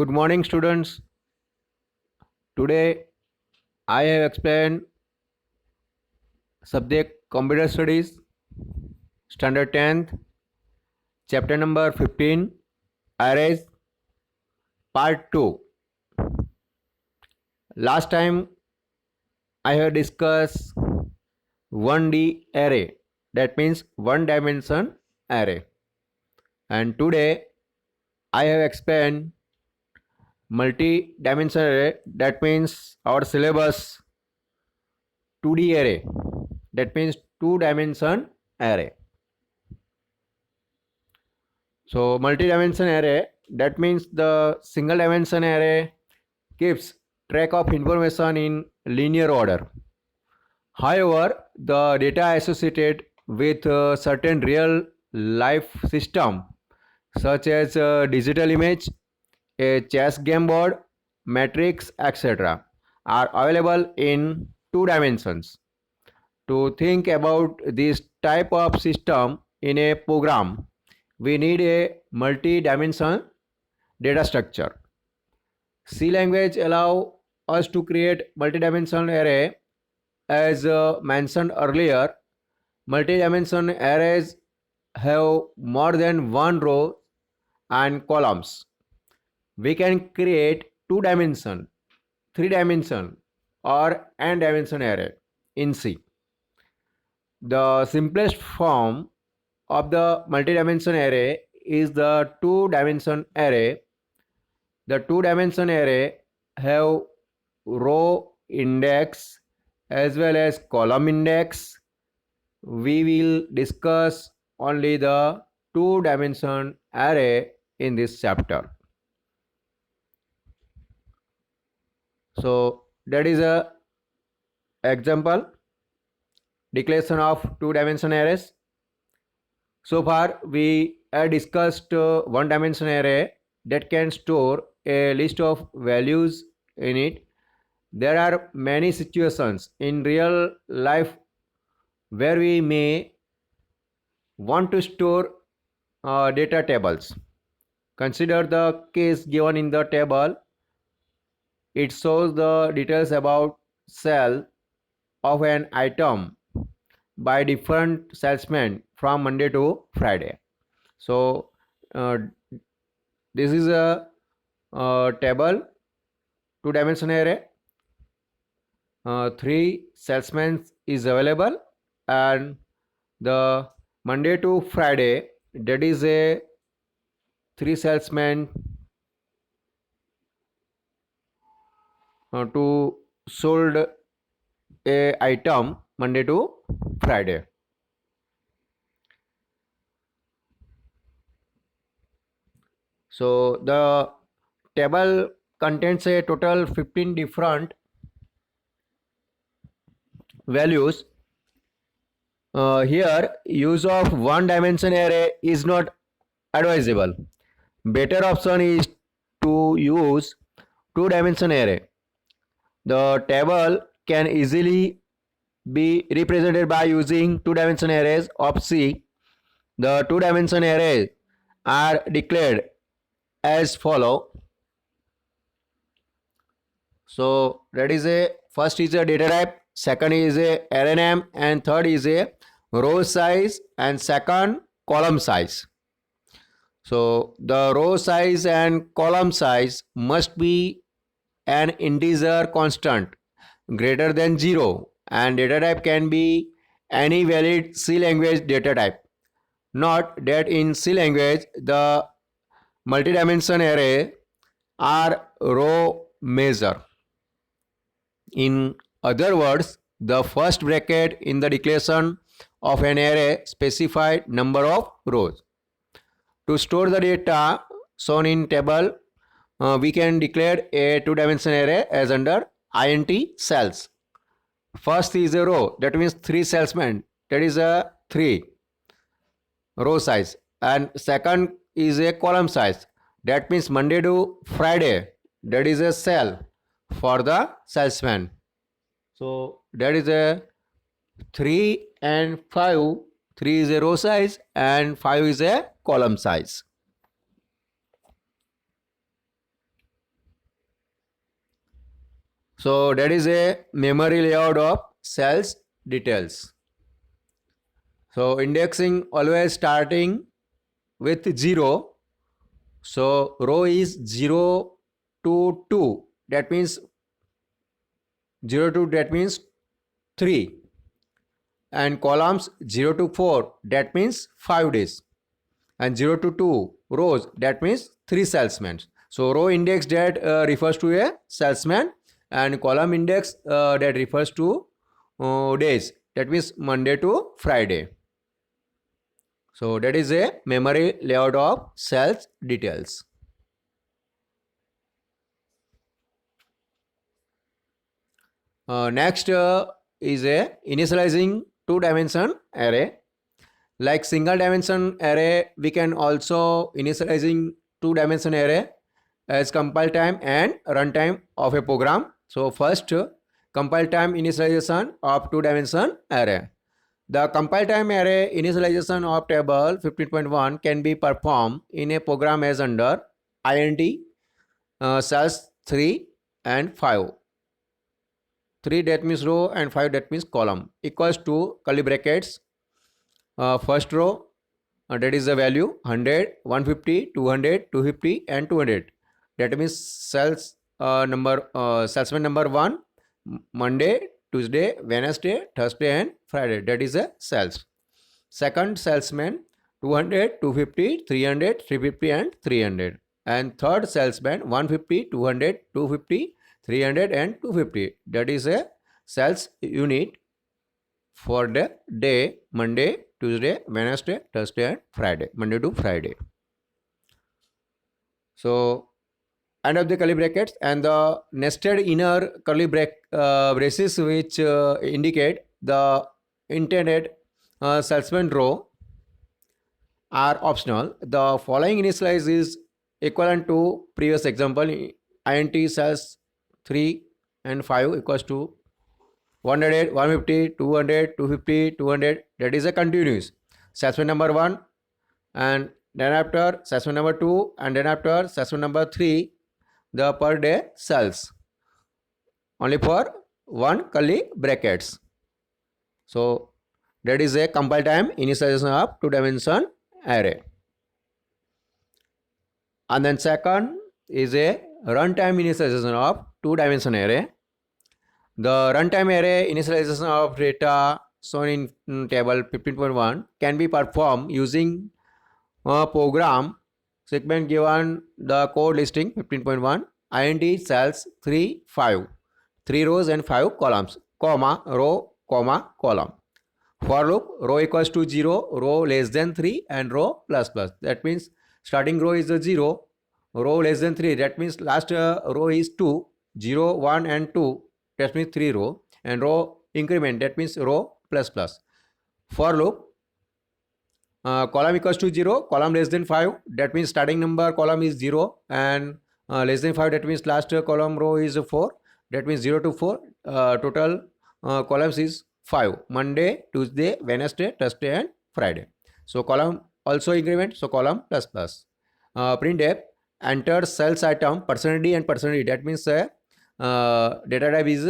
Good morning, students. Today I have explained subject Computer Studies, Standard 10th, Chapter number 15, Arrays, Part 2. Last time I have discussed 1D array, that means one dimension array. And today I have explained multi-dimensional array, that means our syllabus 2D array, that means two-dimension array. So multi-dimension array, that means the single dimension array keeps track of information in linear order. However, the data associated with a certain real life system such as a digital image, a chess game board, matrix, etc. are available in two dimensions. To think about this type of system in a program, we need a multi-dimensional data structure. C language allow us to create multi-dimensional array. As mentioned earlier, multi-dimensional arrays have more than one row and columns. We can create two-dimension, three-dimension, or n-dimension array in C. The simplest form of the multi-dimension array is the two-dimension array. The two-dimension array have row index as well as column index. We will discuss only the two-dimension array in this chapter. So that is a example declaration of two-dimension arrays. So far we have discussed one-dimension array that can store a list of values in it. There are many situations in real life where we may want to store data tables. Consider the case given in the table. It shows the details about sale of an item by different salesmen from Monday to Friday. So this is a table, two-dimension array. Three salesmen is available, and the Monday to Friday, that is a three salesmen to sold a item Monday to Friday. So the table contains a total 15 different values. Here use of one dimension array is not advisable. Better option is to use two dimension array. The table can easily be represented by using two dimension arrays of C. The two dimension arrays are declared as follow. So that is a first is a data type, second is a array name, and third is a row size, and second column size. So the row size and column size must be an integer constant greater than 0, and data type can be any valid C language data type. Note that in C language the multi-dimension array are row measure. In other words, the first bracket in the declaration of an array specified number of rows. To store the data shown in table, we can declare a two-dimension array as under int cells. First is a row, that means three salesmen, that is a 3 row size, and second is a column size, that means Monday to Friday, that is a cell for the salesman. So that is a 3 and 5. 3 is a row size and 5 is a column size. So that is a memory layout of cells details. So indexing always starting with 0. So row is 0 to 2. That means 0 to that means 3. And columns 0 to 4. That means 5 days. And 0 to 2 rows. That means 3 salesmen. So row index that refers to a salesman. And column index that refers to days. That means Monday to Friday. So that is a memory layout of sales details. Next is a initializing two-dimension array. Like single dimension array, we can also initializing two-dimension array as compile time and runtime of a program. So first, compile time initialization of two-dimension array. The compile time array initialization of table 15.1 can be performed in a program as under int cells 3 and 5. 3 that means row and 5 that means column equals to curly brackets. First row that is the value 100, 150, 200, 250 and 200. That means cells salesman number 1 Monday, Tuesday, Wednesday, Thursday and Friday. That is a sales. Second salesman 200, 250, 300, 350 and 300. And third salesman 150, 200, 250, 300 and 250. That is a sales unit for the day Monday, Tuesday, Wednesday, Thursday and Friday. Monday to Friday. So end of the curly brackets and the nested inner curly braces which indicate the intended salesman row are optional. The following initialize is equivalent to previous example. int cells 3 and 5 equals to 100, 150, 200, 250, 200. That is a continuous. Salesman number 1 and then after salesman number 2 and then after salesman number 3 the per day cells only for one curly brackets. So that is a compile time initialization of two-dimension array. And then second is a runtime initialization of two-dimension array. The runtime array initialization of data shown in table 15.1 can be performed using a program segment given the code listing 15.1 int cells 3 5 3 rows and 5 columns comma row comma column. For loop row equals to 0, row less than 3 and row plus plus. That means starting row is a 0, row less than 3. That means last row is 2, 0, 1 and 2. That means 3 row and row increment. That means row plus plus. For loop column equals to 0, column less than 5. That means starting number column is 0 and less than 5. That means last column row is 4. That means 0 to 4. Total columns is 5. Monday, Tuesday, Wednesday, Thursday and Friday. So column also increment. So column plus plus. Printf enter cells item percent d and percent d. That means data type is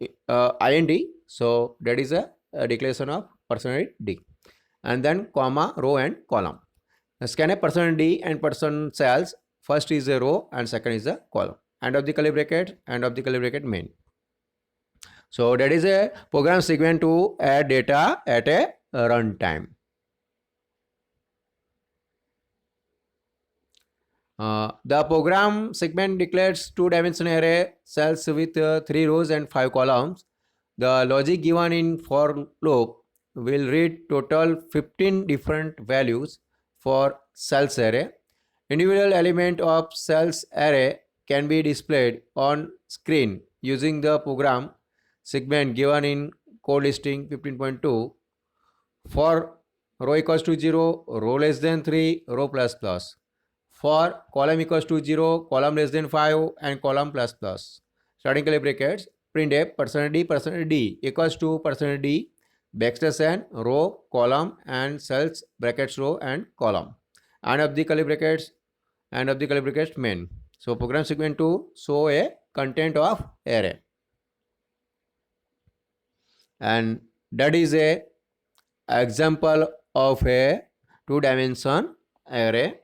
int. So that is a declaration of percent d. And then comma row and column. Scan a percent d and percent cells. First is a row and second is a column. End of the curly bracket, end of the curly bracket main. So that is a program segment to add data at a runtime. The program segment declares two-dimension array cells with 3 rows and 5 columns. The logic given in for loop will read total 15 different values for cells array. Individual element of cells array can be displayed on screen using the program segment given in code listing 15.2. For row equals to 0, row less than 3, row plus plus. For column equals to 0, column less than 5 and column plus plus. Starting curly brackets, printf percent d equals to percent d backslash n row column and cells brackets row and column. End of the curly brackets, end of the curly brackets main. So program segment to show a content of array. and that is a example of a two-dimension array.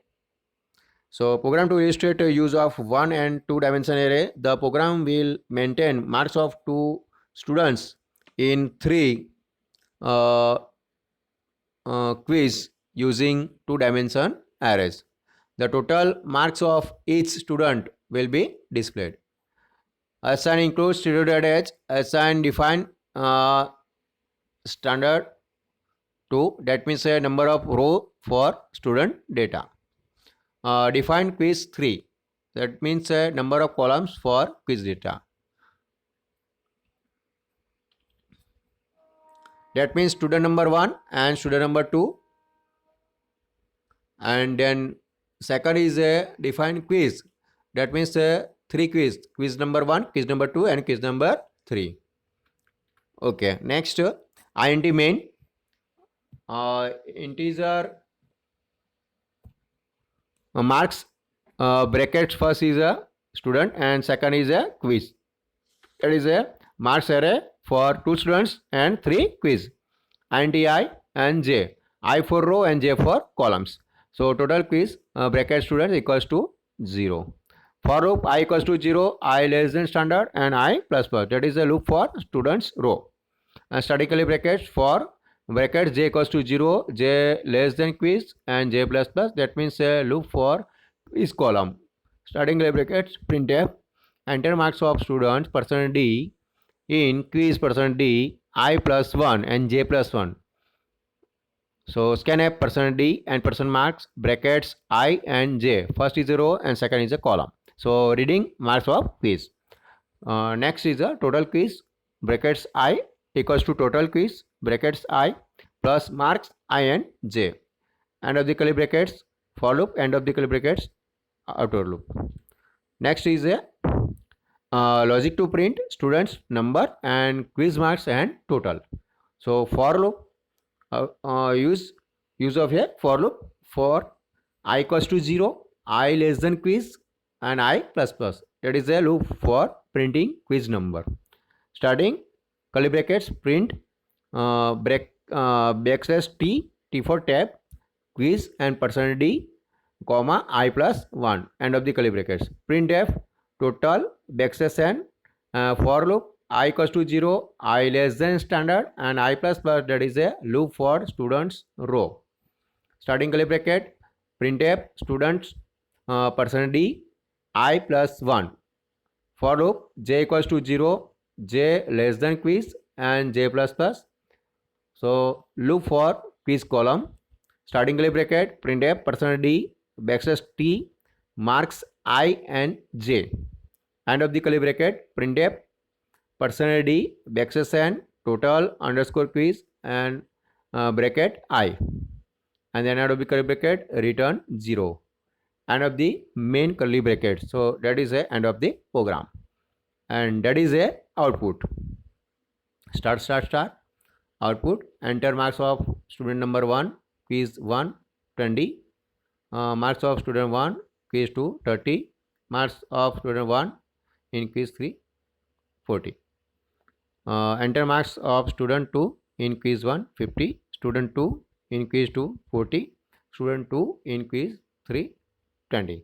So program to illustrate the use of one and two dimension array, the program will maintain marks of two students in three uh, quiz using two dimension arrays. The total marks of each student will be displayed. Assign includes stereotype edge. Assign define standard 2, that means a number of row for student data. Define quiz 3, that means a number of columns for quiz data. That means student number 1 and student number 2. And then second is a define quiz, that means three quiz, quiz number 1, quiz number 2 and quiz number 3. Okay, next int main, integer marks, brackets first is a student and second is a quiz. That is a marks array for two students and three quiz. Int I and j, I for row and j for columns. So total quiz bracket students equals to 0. For loop I equals to 0, I less than standard and I plus plus. That is a loop for students row. And statically brackets for brackets j equals to 0, j less than quiz and j plus plus. That means a loop for quiz column. Starting brackets printf, enter marks of students %d in quiz %d I plus 1 and j plus 1. So scanf %d and %marks brackets I and j. First is a row and second is a column. So reading marks of quiz. Next is a total quiz brackets I equals to total quiz brackets I plus marks I and j. End of the curly brackets for loop, end of the curly brackets outer loop. Next is a logic to print students number and quiz marks and total. So for loop, use of a for loop for I equals to 0, I less than quiz and I plus plus. That is a loop for printing quiz number. Starting curly brackets print backslash t, t for tab, quiz and %d comma I plus 1, end of the curly brackets. Printf total backslash n, for loop I equals to 0, I less than standard and I plus plus, that is a loop for students row. Starting curly bracket printf students %d I plus 1. For loop j equals to 0, j less than quiz and j plus plus. So loop for quiz column. Starting curly bracket printf %d backslash t marks I and j. End of the curly bracket printf %d backslash n total underscore quiz and bracket I. And then end of the curly bracket return 0. End of the main curly bracket. So that is a end of the program. And that is a output. Start output. Enter marks of student number 1 quiz 1 20, marks of student 1 quiz 2 30, marks of student 1 in quiz 3 40. Enter marks of student 2 in quiz 1 50, student 2 in quiz 2 40, student 2 in quiz 3 20.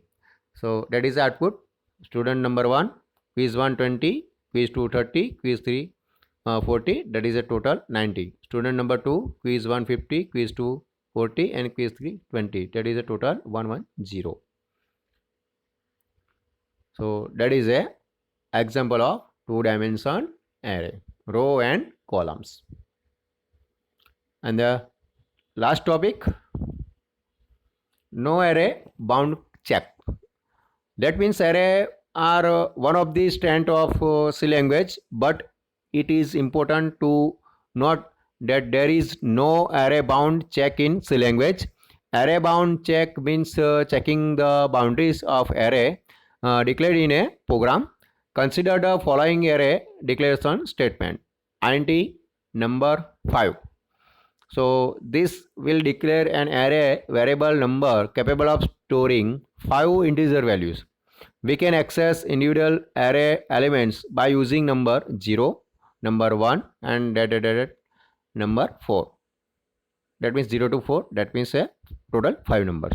So that is the output. Student number 1 quiz 1 20, quiz 2 30, quiz 3 40, that is a total 90. Student number 2 quiz 1 50, quiz 2 40 and quiz 3 20, that is a total 110. So that is a example of two dimension array, row and columns. And the last topic, no array bound check. That means array are one of the strength of C language, but it is important to note that there is no array bound check in C language. Array bound check means checking the boundaries of array declared in a program. Consider the following array declaration statement. Int number 5. So this will declare an array variable number capable of storing 5 integer values. We can access individual array elements by using number 0, number 1 and number 4. That means 0 to 4. That means a total 5 numbers.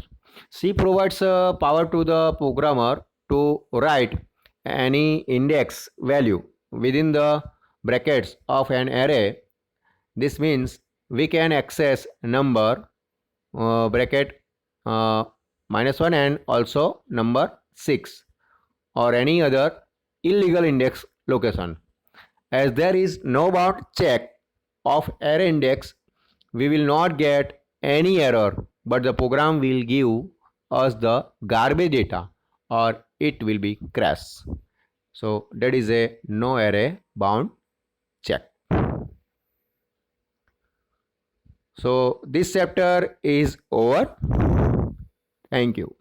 C provides power to the programmer to write any index value within the brackets of an array. This means we can access number bracket -1 and also number 6 or any other illegal index location. As there is no bound check of array index, we will not get any error, but the program will give us the garbage data or it will be crash. So that is a no array bound check. So this chapter is over. Thank you.